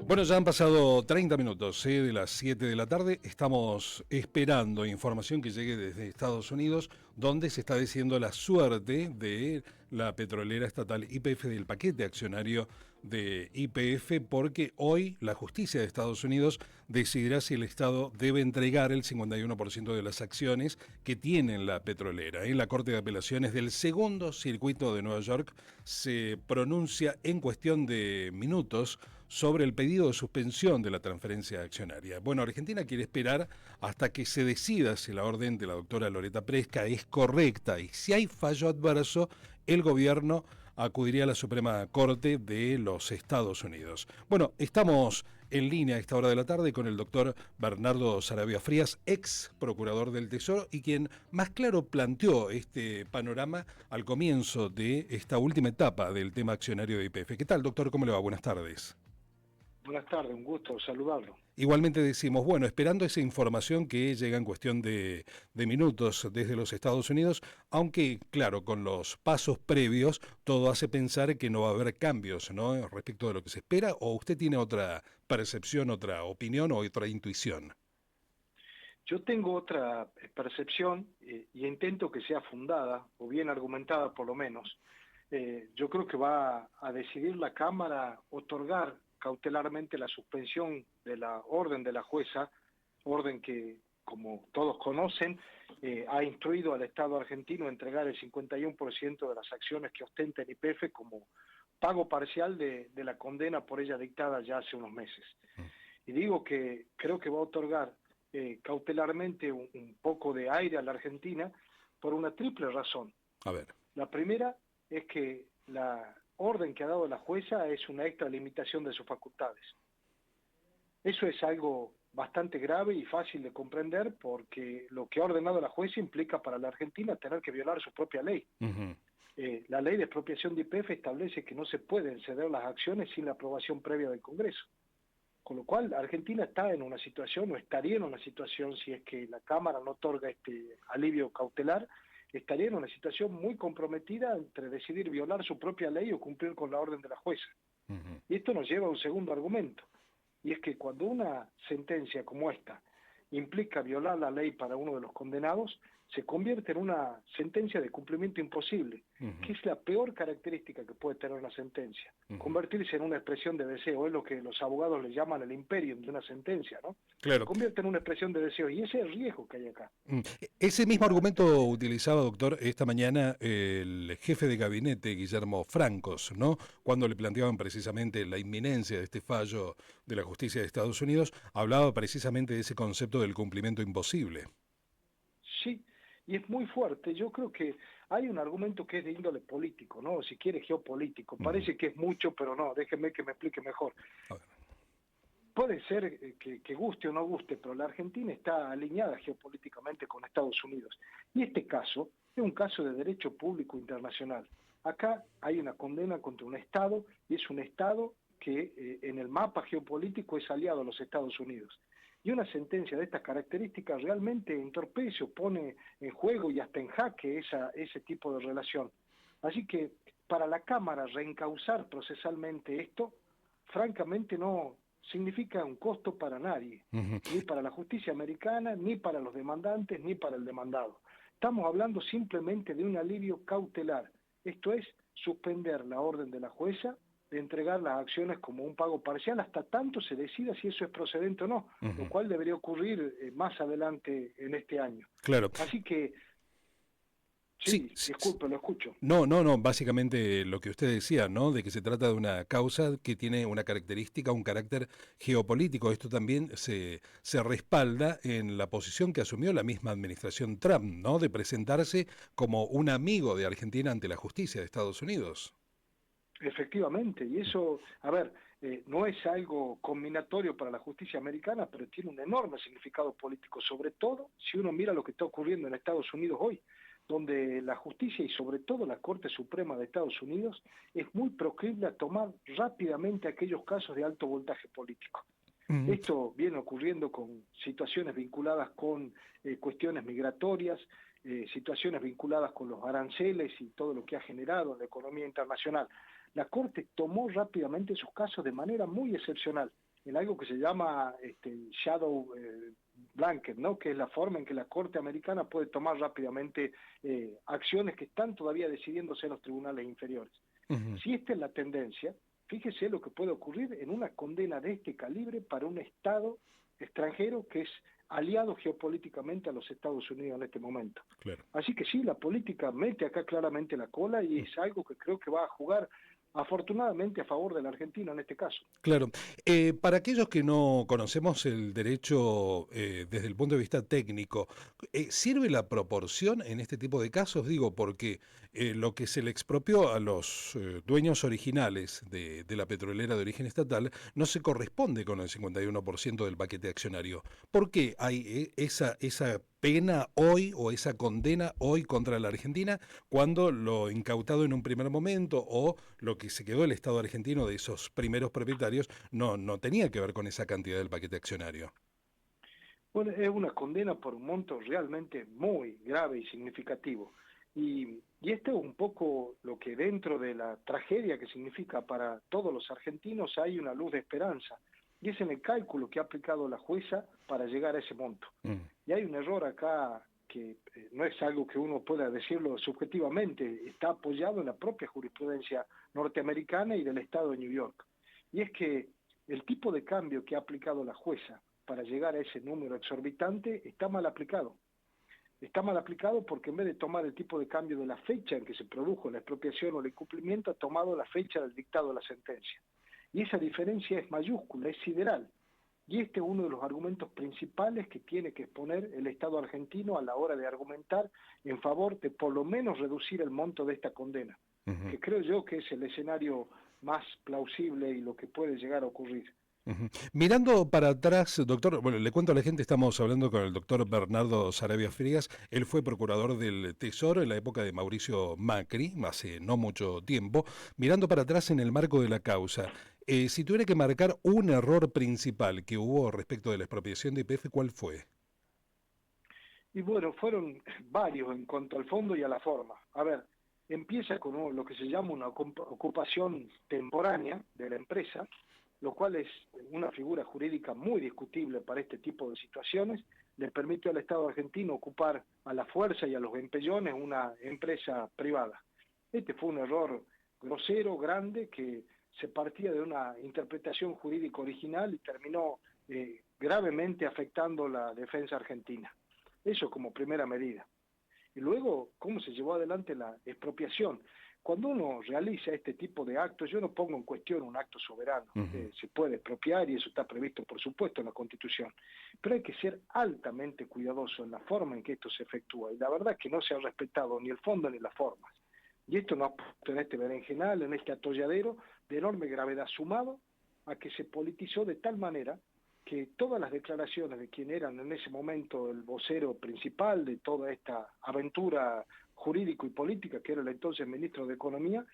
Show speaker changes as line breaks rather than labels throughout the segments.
Bueno, ya han pasado 30 minutos de las 7 de la tarde. Estamos esperando información que llegue desde Estados Unidos, donde se está diciendo la suerte de la petrolera estatal YPF, del paquete accionario de YPF, porque hoy la justicia de Estados Unidos decidirá si el Estado debe entregar el 51% de las acciones que tiene la petrolera. En la Corte de Apelaciones del Segundo Circuito de Nueva York se pronuncia en cuestión de minutos sobre el pedido de suspensión de la transferencia accionaria. Bueno, Argentina quiere esperar hasta que se decida si la orden de la doctora Loretta Presca es correcta, y si hay fallo adverso, el gobierno acudiría a la Suprema Corte de los Estados Unidos. Bueno, estamos en línea a esta hora de la tarde con el doctor Bernardo Saravia Frías, ex procurador del Tesoro, y quien más claro planteó este panorama al comienzo de esta última etapa del tema accionario de YPF. ¿Qué tal, doctor? ¿Cómo le va? Buenas tardes.
Buenas tardes, un gusto saludarlo.
Igualmente decimos, bueno, esperando esa información que llega en cuestión de minutos desde los Estados Unidos, aunque, claro, con los pasos previos, todo hace pensar que no va a haber cambios, ¿no?, respecto de lo que se espera, ¿o usted tiene otra percepción, otra opinión o otra intuición?
Yo tengo otra percepción y intento que sea fundada, o bien argumentada por lo menos. Yo creo que va a decidir la Cámara otorgar cautelarmente la suspensión de la orden de la jueza, orden que, como todos conocen, ha instruido al Estado argentino a entregar el 51% de las acciones que ostenta el YPF como pago parcial de la condena por ella dictada ya hace unos meses. Y digo que creo que va a otorgar cautelarmente un poco de aire a la Argentina por una triple razón.
A ver.
La primera es que la orden que ha dado la jueza es una extralimitación de sus facultades. Eso es algo bastante grave y fácil de comprender, porque lo que ha ordenado la jueza implica para la Argentina tener que violar su propia ley. La ley de expropiación de YPF establece que no se pueden ceder las acciones sin la aprobación previa del Congreso. Con lo cual, Argentina está en una situación, o estaría en una situación, si es que la Cámara no otorga este alivio cautelar, estaría en una situación muy comprometida entre decidir violar su propia ley o cumplir con la orden de la jueza. Y esto nos lleva a un segundo argumento, y es que cuando una sentencia como esta implica violar la ley para uno de los condenados, se convierte en una sentencia de cumplimiento imposible, que es la peor característica que puede tener una sentencia. Convertirse en una expresión de deseo, es lo que los abogados le llaman el imperium de una sentencia, ¿no?
Claro.
Se convierte en una expresión de deseo, y ese es el riesgo que hay acá.
Ese mismo argumento utilizaba, doctor, esta mañana el jefe de gabinete, Guillermo Francos, ¿no?, cuando le planteaban precisamente la inminencia de este fallo de la justicia de Estados Unidos, hablaba precisamente de ese concepto del cumplimiento imposible.
Sí, y es muy fuerte. Yo creo que hay un argumento que es de índole político, ¿no? Si quiere, geopolítico. Parece que es mucho, pero no, déjeme que me explique mejor.
A ver.
Puede ser que guste o no guste, pero la Argentina está alineada geopolíticamente con Estados Unidos. Y este caso es un caso de derecho público internacional. Acá hay una condena contra un Estado, y es un Estado que en el mapa geopolítico es aliado a los Estados Unidos. Y una sentencia de estas características realmente entorpece o pone en juego y hasta en jaque ese tipo de relación. Así que para la Cámara reencauzar procesalmente esto, francamente no significa un costo para nadie, ni para la justicia americana, ni para los demandantes, ni para el demandado. Estamos hablando simplemente de un alivio cautelar, esto es, suspender la orden de la jueza de entregar las acciones como un pago parcial hasta tanto se decida si eso es procedente o no, lo cual debería ocurrir más adelante en este año.
Claro.
Así que,
Sí,
disculpe, lo escucho.
No, básicamente lo que usted decía, ¿no?, de que se trata de una causa que tiene una característica, un carácter geopolítico. Esto también se respalda en la posición que asumió la misma administración Trump, ¿no?, de presentarse como un amigo de Argentina ante la justicia de Estados Unidos.
Efectivamente, y eso, a ver, no es algo combinatorio para la justicia americana, pero tiene un enorme significado político, sobre todo si uno mira lo que está ocurriendo en Estados Unidos hoy, donde la justicia y sobre todo la Corte Suprema de Estados Unidos es muy proclive a tomar rápidamente aquellos casos de alto voltaje político. Esto viene ocurriendo con situaciones vinculadas con cuestiones migratorias, situaciones vinculadas con los aranceles y todo lo que ha generado en la economía internacional. La Corte tomó rápidamente sus casos de manera muy excepcional en algo que se llama shadow blanket, ¿no? Que es la forma en que la Corte Americana puede tomar rápidamente acciones que están todavía decidiéndose en los tribunales inferiores.
Ujú.
Si esta es la tendencia, fíjese lo que puede ocurrir en una condena de este calibre para un Estado extranjero que es aliado geopolíticamente a los Estados Unidos en este momento.
Claro.
Así que sí, la política mete acá claramente la cola y es algo que creo que va a jugar afortunadamente a favor de la Argentina en este caso.
Claro. Para aquellos que no conocemos el derecho desde el punto de vista técnico, ¿sirve la proporción en este tipo de casos? Digo, porque lo que se le expropió a los dueños originales de la petrolera de origen estatal no se corresponde con el 51% del paquete accionario. ¿Por qué hay esa pena hoy o esa condena hoy contra la Argentina cuando lo incautado en un primer momento o lo que se quedó el Estado argentino de esos primeros propietarios no tenía que ver con esa cantidad del paquete accionario?
Bueno, es una condena por un monto realmente muy grave y significativo. Y esto es un poco lo que dentro de la tragedia que significa para todos los argentinos hay una luz de esperanza. Y es en el cálculo que ha aplicado la jueza para llegar a ese monto.
Mm.
Y hay un error acá que no es algo que uno pueda decirlo subjetivamente, está apoyado en la propia jurisprudencia norteamericana y del Estado de New York. Y es que el tipo de cambio que ha aplicado la jueza para llegar a ese número exorbitante está mal aplicado. Está mal aplicado porque en vez de tomar el tipo de cambio de la fecha en que se produjo la expropiación o el incumplimiento, ha tomado la fecha del dictado de la sentencia. Y esa diferencia es mayúscula, es sideral. Y este es uno de los argumentos principales que tiene que exponer el Estado argentino a la hora de argumentar en favor de por lo menos reducir el monto de esta condena,
Ujú.
que creo yo que es el escenario más plausible y lo que puede llegar a ocurrir.
Ujú. Mirando para atrás, doctor, bueno, le cuento a la gente, estamos hablando con el doctor Bernardo Sarabia Frías, él fue procurador del Tesoro en la época de Mauricio Macri, hace no mucho tiempo. Mirando para atrás en el marco de la causa, si tuviera que marcar un error principal que hubo respecto de la expropiación de YPF, ¿cuál fue?
Y bueno, fueron varios en cuanto al fondo y a la forma. A ver, empieza con lo que se llama una ocupación temporánea de la empresa, lo cual es una figura jurídica muy discutible para este tipo de situaciones. Le permitió al Estado argentino ocupar a la fuerza y a los empellones una empresa privada. Este fue un error grosero, grande, que se partía de una interpretación jurídica original y terminó gravemente afectando la defensa argentina. Eso como primera medida. Y luego, ¿cómo se llevó adelante la expropiación? Cuando uno realiza este tipo de actos, yo no pongo en cuestión un acto soberano.
Ujú.
Se puede expropiar y eso está previsto, por supuesto, en la Constitución. Pero hay que ser altamente cuidadoso en la forma en que esto se efectúa. Y la verdad es que no se ha respetado ni el fondo ni las formas. Y esto nos ha puesto en este berenjenal, en este atolladero de enorme gravedad, sumado a que se politizó de tal manera que todas las declaraciones de quien eran en ese momento el vocero principal de toda esta aventura jurídico y política, que era el entonces ministro de Economía,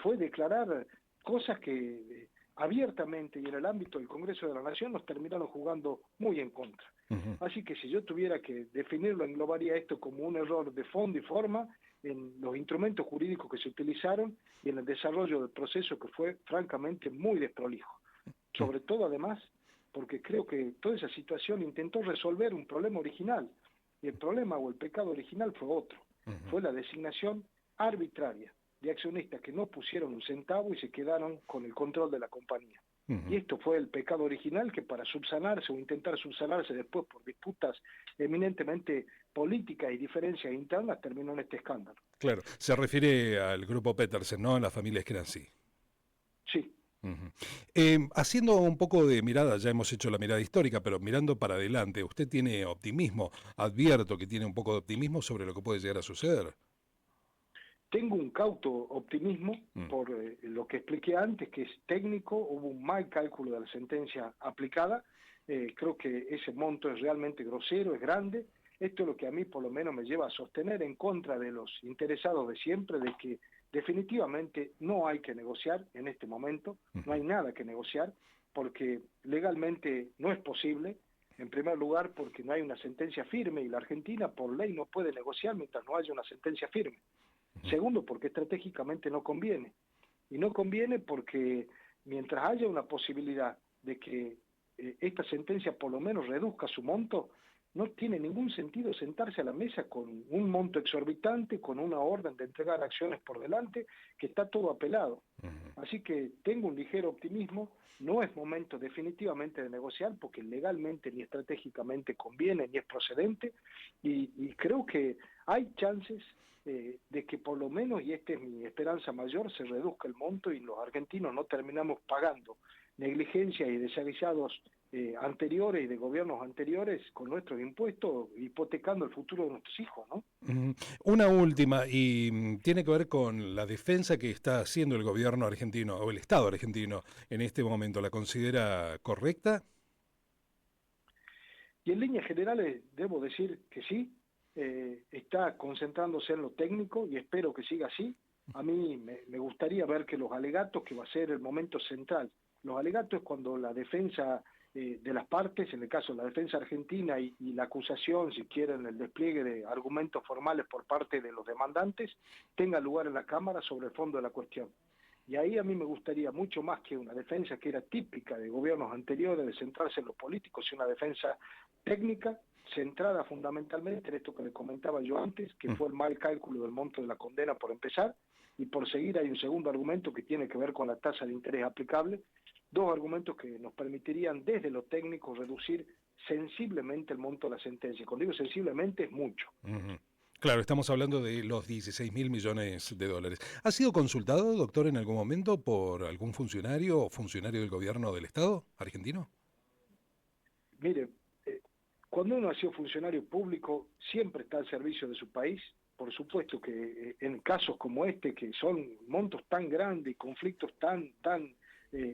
fue declarar cosas que abiertamente y en el ámbito del Congreso de la Nación nos terminaron jugando muy en contra.
Ujú.
Así que si yo tuviera que definirlo, englobaría esto como un error de fondo y forma en los instrumentos jurídicos que se utilizaron y en el desarrollo del proceso que fue francamente muy desprolijo. Sobre todo además porque creo que toda esa situación intentó resolver un problema original, y el problema o el pecado original fue otro,
Ujú.
fue la designación arbitraria de accionistas que no pusieron un centavo y se quedaron con el control de la compañía. Y
Ujú.
esto fue el pecado original que para subsanarse o intentar subsanarse después por disputas eminentemente políticas y diferencias internas terminó en este escándalo.
Claro, se refiere al grupo Petersen, ¿no? A las familias que eran así.
Sí.
Ujú. Haciendo un poco de mirada, ya hemos hecho la mirada histórica, pero mirando para adelante, ¿usted tiene optimismo? Advierto que tiene un poco de optimismo sobre lo que puede llegar a suceder.
Tengo un cauto optimismo
Mm.
por lo que expliqué antes, que es técnico, hubo un mal cálculo de la sentencia aplicada, creo que ese monto es realmente grosero, es grande, esto es lo que a mí por lo menos me lleva a sostener en contra de los interesados de siempre, de que definitivamente no hay que negociar en este momento, no
Ujú.
hay nada que negociar, porque legalmente no es posible, en primer lugar porque no hay una sentencia firme y la Argentina por ley no puede negociar mientras no haya una sentencia firme. Segundo, porque estratégicamente no conviene. Y no conviene porque mientras haya una posibilidad de que esta sentencia por lo menos reduzca su monto, no tiene ningún sentido sentarse a la mesa con un monto exorbitante, con una orden de entregar acciones por delante, que está todo apelado. Así que tengo un ligero optimismo, no es momento definitivamente de negociar, porque legalmente ni estratégicamente conviene, ni es procedente, y creo que hay chances de que por lo menos, y esta es mi esperanza mayor, se reduzca el monto y los argentinos no terminamos pagando negligencias y desaguisados anteriores y de gobiernos anteriores con nuestros impuestos, hipotecando el futuro de nuestros hijos, ¿no?
Una última, y tiene que ver con la defensa que está haciendo el gobierno argentino, o el Estado argentino en este momento. ¿La considera correcta?
Y en líneas generales debo decir que sí, está concentrándose en lo técnico y espero que siga así. A mí me gustaría ver que los alegatos, que va a ser el momento central, los alegatos es cuando la defensa de las partes, en el caso de la defensa argentina y la acusación, si quieren, el despliegue de argumentos formales por parte de los demandantes, tenga lugar en la Cámara sobre el fondo de la cuestión. Y ahí a mí me gustaría mucho más que una defensa que era típica de gobiernos anteriores, de centrarse en los políticos, y una defensa técnica, centrada fundamentalmente en esto que le comentaba yo antes, que fue el mal cálculo del monto de la condena por empezar, y por seguir hay un segundo argumento que tiene que ver con la tasa de interés aplicable, dos argumentos que nos permitirían desde lo técnico reducir sensiblemente el monto de la sentencia. Cuando digo sensiblemente es mucho.
Claro, estamos hablando de los 16.000 millones de dólares. ¿Ha sido consultado, doctor, en algún momento por algún funcionario o funcionario del gobierno del Estado argentino?
Mire, cuando uno ha sido funcionario público, siempre está al servicio de su país. Por supuesto que en casos como este, que son montos tan grandes y conflictos tan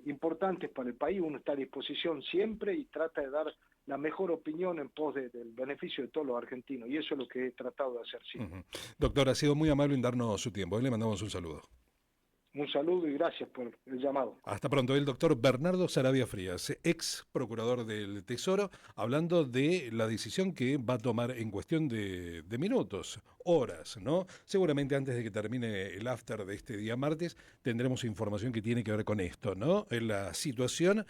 importantes para el país, uno está a disposición siempre y trata de dar la mejor opinión en pos del beneficio de todos los argentinos. Y eso es lo que he tratado de hacer siempre.
Doctor, ha sido muy amable en darnos su tiempo. Le mandamos un saludo.
Un saludo y gracias por el llamado.
Hasta pronto. El doctor Bernardo Saravia Frías, ex procurador del Tesoro, hablando de la decisión que va a tomar en cuestión de minutos, horas, ¿no? Seguramente antes de que termine el after de este día martes tendremos información que tiene que ver con esto, ¿no? En la situación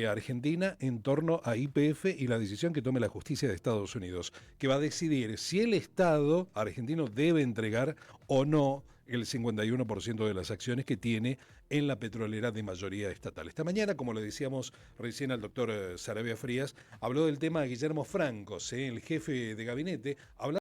argentina en torno a YPF y la decisión que tome la justicia de Estados Unidos, que va a decidir si el Estado argentino debe entregar o no el 51% de las acciones que tiene en la petrolera de mayoría estatal. Esta mañana, como le decíamos recién al doctor Saravia Frías, habló del tema de Guillermo Francos, el jefe de gabinete, hablando